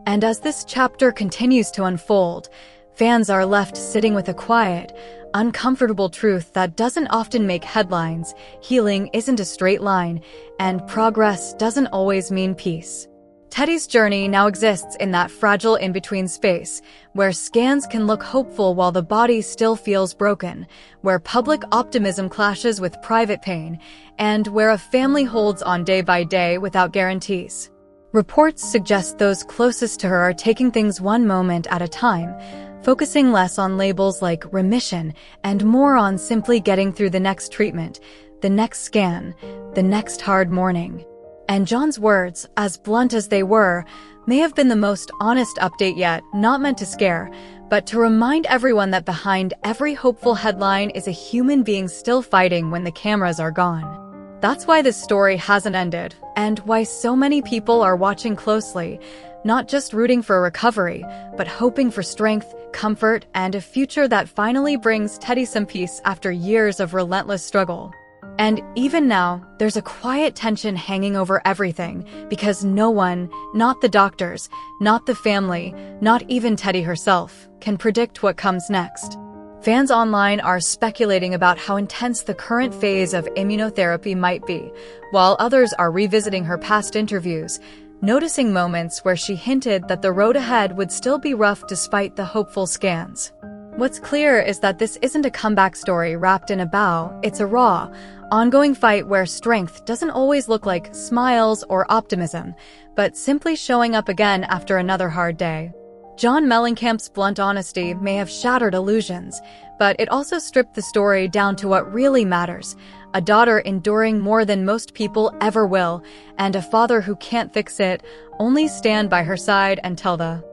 And as this chapter continues to unfold, fans are left sitting with a quiet, uncomfortable truth that doesn't often make headlines. Healing isn't a straight line, and progress doesn't always mean peace. Teddi's journey now exists in that fragile in-between space, where scans can look hopeful while the body still feels broken, where public optimism clashes with private pain, and where a family holds on day by day without guarantees. Reports suggest those closest to her are taking things one moment at a time, focusing less on labels like remission and more on simply getting through the next treatment, the next scan, the next hard morning. And John's words, as blunt as they were, may have been the most honest update yet, not meant to scare, but to remind everyone that behind every hopeful headline is a human being still fighting when the cameras are gone. That's why this story hasn't ended, and why so many people are watching closely, not just rooting for recovery, but hoping for strength, comfort, and a future that finally brings Teddi some peace after years of relentless struggle. And even now, there's a quiet tension hanging over everything, because no one, not the doctors, not the family, not even Teddi herself, can predict what comes next. Fans online are speculating about how intense the current phase of immunotherapy might be, while others are revisiting her past interviews, noticing moments where she hinted that the road ahead would still be rough despite the hopeful scans. What's clear is that this isn't a comeback story wrapped in a bow, it's a raw, ongoing fight where strength doesn't always look like smiles or optimism, but simply showing up again after another hard day. John Mellencamp's blunt honesty may have shattered illusions, but it also stripped the story down to what really matters: a daughter enduring more than most people ever will, and a father who can't fix it, only stand by her side and tell the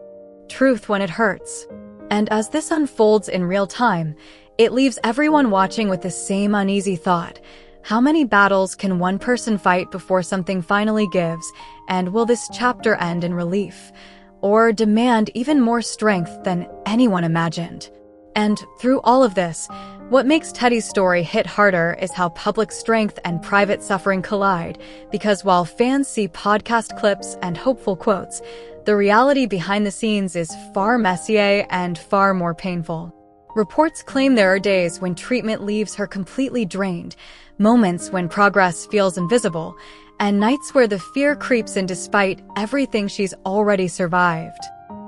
truth when it hurts. And as this unfolds in real time, it leaves everyone watching with the same uneasy thought: how many battles can one person fight before something finally gives, and will this chapter end in relief, or demand even more strength than anyone imagined? And through all of this, what makes Teddi's story hit harder is how public strength and private suffering collide, because while fans see podcast clips and hopeful quotes, the reality behind the scenes is far messier and far more painful. Reports claim there are days when treatment leaves her completely drained, moments when progress feels invisible, and nights where the fear creeps in despite everything she's already survived.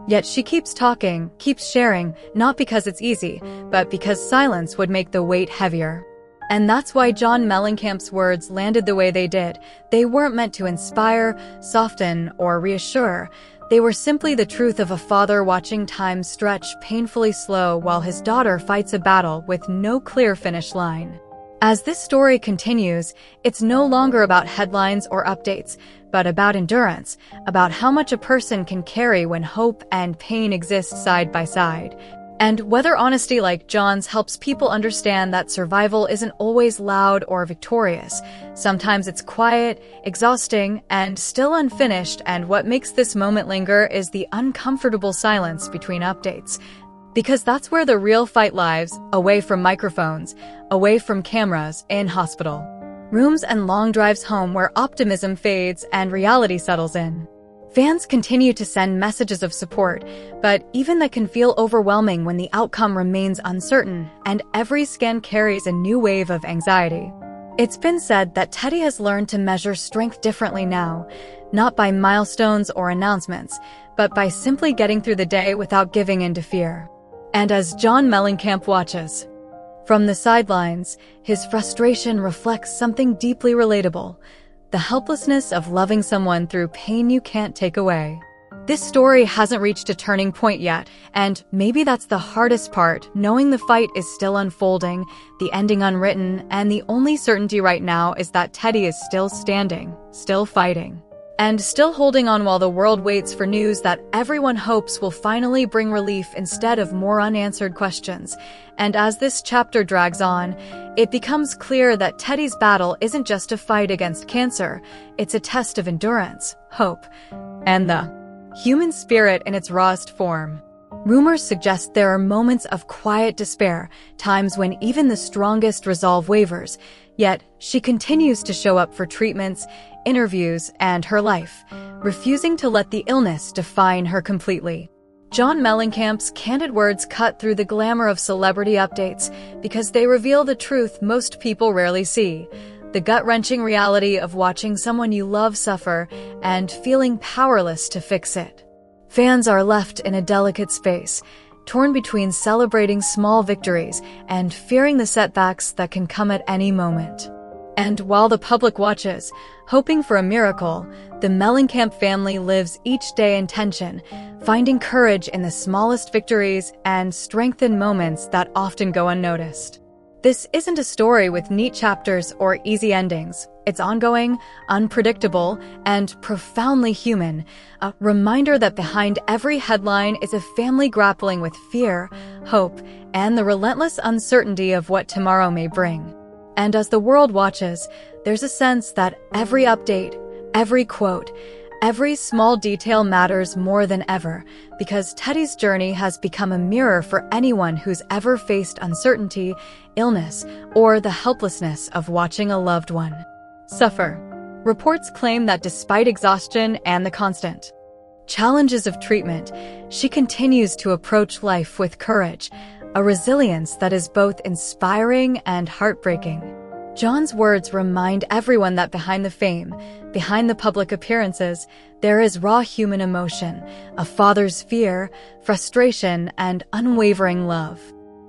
Yet she keeps talking, keeps sharing, not because it's easy, but because silence would make the weight heavier. And that's why John Mellencamp's words landed the way they did. They weren't meant to inspire, soften, or reassure. They were simply the truth of a father watching time stretch painfully slow while his daughter fights a battle with no clear finish line. As this story continues, it's no longer about headlines or updates, but about endurance, about how much a person can carry when hope and pain exist side by side. And whether honesty like John's helps people understand that survival isn't always loud or victorious. Sometimes it's quiet, exhausting, and still unfinished, and what makes this moment linger is the uncomfortable silence between updates. Because that's where the real fight lies, away from microphones, away from cameras, in hospital rooms and long drives home where optimism fades and reality settles in. Fans continue to send messages of support, but even that can feel overwhelming when the outcome remains uncertain, and every scan carries a new wave of anxiety. It's been said that Teddi has learned to measure strength differently now, not by milestones or announcements, but by simply getting through the day without giving in to fear. And as John Mellencamp watches from the sidelines, his frustration reflects something deeply relatable: the helplessness of loving someone through pain you can't take away. This story hasn't reached a turning point yet, and maybe that's the hardest part, knowing the fight is still unfolding, the ending unwritten, and the only certainty right now is that Teddi is still standing, still fighting, and still holding on while the world waits for news that everyone hopes will finally bring relief instead of more unanswered questions. And as this chapter drags on, it becomes clear that Teddi's battle isn't just a fight against cancer, it's a test of endurance, hope, and the human spirit in its rawest form. Rumors suggest there are moments of quiet despair, times when even the strongest resolve wavers, yet she continues to show up for treatments, interviews, and her life, refusing to let the illness define her completely. John Mellencamp's candid words cut through the glamour of celebrity updates because they reveal the truth most people rarely see, the gut-wrenching reality of watching someone you love suffer and feeling powerless to fix it. Fans are left in a delicate space, torn between celebrating small victories and fearing the setbacks that can come at any moment. And while the public watches, hoping for a miracle, the Mellencamp family lives each day in tension, finding courage in the smallest victories and strength in moments that often go unnoticed. This isn't a story with neat chapters or easy endings. It's ongoing, unpredictable, and profoundly human, a reminder that behind every headline is a family grappling with fear, hope, and the relentless uncertainty of what tomorrow may bring. And as the world watches, there's a sense that every update, every quote, every small detail matters more than ever, because Teddi's journey has become a mirror for anyone who's ever faced uncertainty, illness, or the helplessness of watching a loved one suffer. Reports claim that despite exhaustion and the constant challenges of treatment, she continues to approach life with courage, a resilience that is both inspiring and heartbreaking. John's words remind everyone that behind the fame, behind the public appearances, there is raw human emotion, a father's fear, frustration, and unwavering love.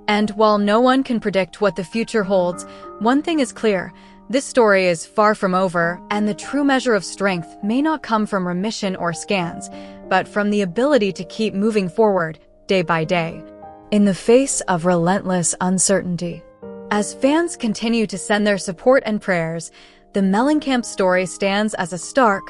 And while no one can predict what the future holds, one thing is clear: this story is far from over, and the true measure of strength may not come from remission or scans, but from the ability to keep moving forward, day by day, in the face of relentless uncertainty. As fans continue to send their support and prayers, the Mellencamp story stands as a stark,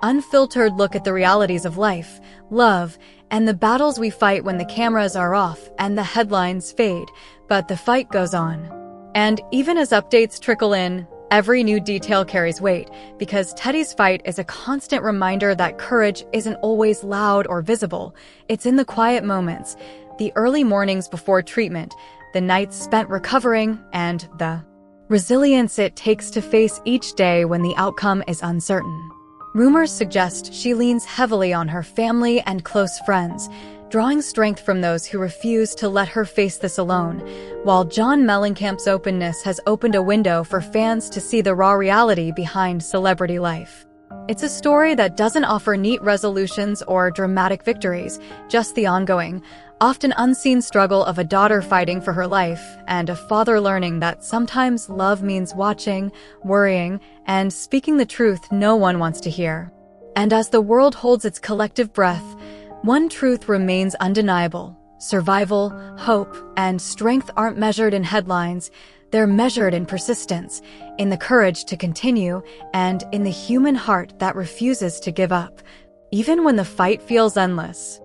unfiltered look at the realities of life, love, and the battles we fight when the cameras are off and the headlines fade, but the fight goes on. And even as updates trickle in, every new detail carries weight, because Teddi's fight is a constant reminder that courage isn't always loud or visible. It's in the quiet moments, the early mornings before treatment, the nights spent recovering, and the resilience it takes to face each day when the outcome is uncertain. Rumors suggest she leans heavily on her family and close friends, drawing strength from those who refuse to let her face this alone, while John Mellencamp's openness has opened a window for fans to see the raw reality behind celebrity life. It's a story that doesn't offer neat resolutions or dramatic victories, just the ongoing, often unseen struggle of a daughter fighting for her life and a father learning that sometimes love means watching, worrying, and speaking the truth no one wants to hear. And as the world holds its collective breath, one truth remains undeniable: survival, hope, and strength aren't measured in headlines. They're measured in persistence, in the courage to continue, and in the human heart that refuses to give up, even when the fight feels endless.